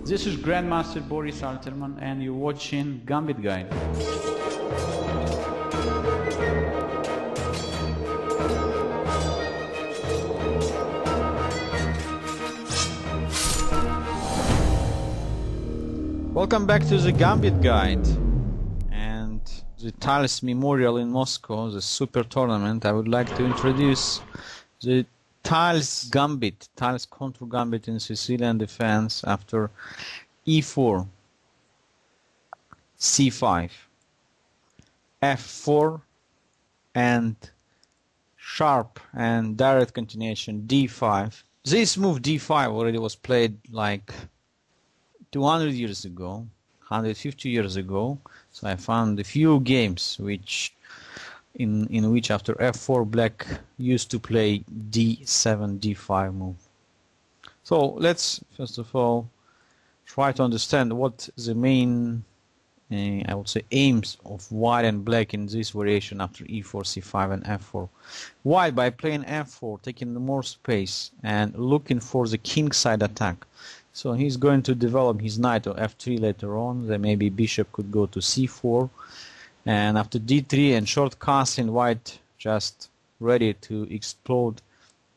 This is Grandmaster Boris Alterman and you're watching Gambit Guide. Welcome back to the Gambit Guide and the Tal Memorial in Moscow, the super tournament. I would like to introduce the Tal's Gambit, Tal's contour Gambit in Sicilian defense after e4, c5, f4, and sharp and direct continuation d5. This move d5 already was played like 200 years ago, 150 years ago. So I found a few games in which after f4 black used to play d7, d5 move. So let's first of all try to understand what the main I would say aims of white and black in this variation after e4, c5 and f4. White, by playing f4, taking more space and looking for the king side attack. So he's going to develop his knight to f3 later on. Then maybe bishop could go to c4. And after d3 and short castling, white just ready to explode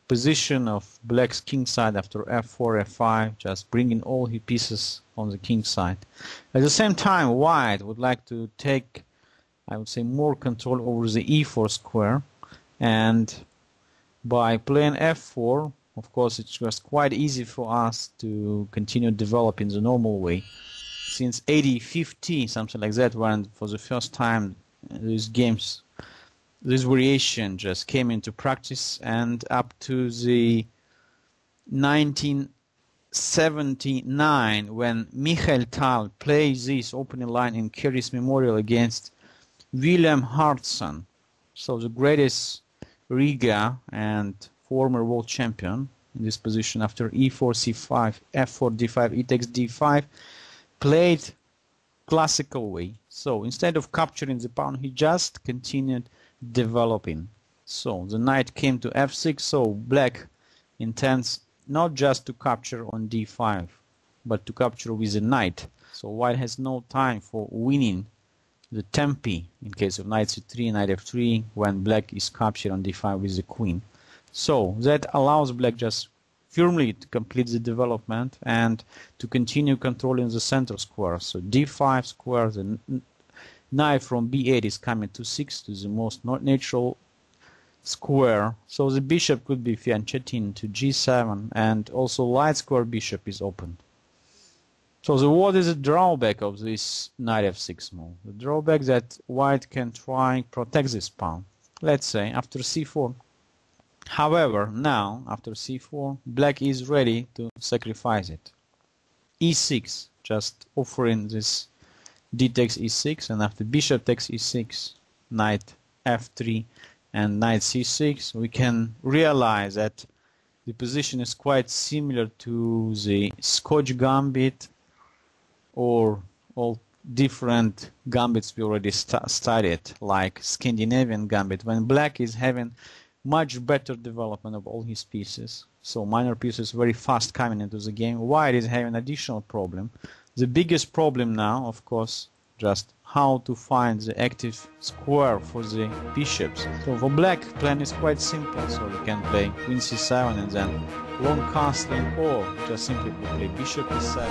position of black's king side after f4, f5, just bringing all his pieces on the king side. At the same time, white would like to take, I would say, more control over the e4 square. And by playing f4, of course, it's just quite easy for us to continue developing the normal way. Since 80-50, something like that, when for the first time these games, this variation just came into practice, and up to the 1979, when Mikhail Tal plays this opening line in Tal Memorial against William Hartston, so the greatest Riga and former world champion in this position after e4, c5, f4, d5, e takes d5, played classical way. So instead of capturing the pawn, he just continued developing. So the knight came to f6, so black intends not just to capture on d5, but to capture with the knight. So white has no time for winning the tempi in case of knight c3, knight f3, when black is captured on d5 with the queen. So that allows black just firmly to complete the development and to continue controlling the center square. So d5 square, the knight from b8 is coming to 6, to the most natural square. So the bishop could be fianchetting to g7, and also light square bishop is opened. So what is the drawback of this knight f6 move? The drawback that white can try and protect this pawn, let's say after c4. However, now after c4, black is ready to sacrifice it. e6, just offering this d takes e6, and after bishop takes e6, knight f3 and knight c6, we can realize that the position is quite similar to the Scotch Gambit or all different gambits we already studied, like Scandinavian Gambit, when black is having much better development of all his pieces. So minor pieces very fast coming into the game. White is having additional problem. The biggest problem now, of course, just how to find the active square for the bishops. So for black, plan is quite simple. So you can play queen c7 and then long castling, or just simply play bishop e7.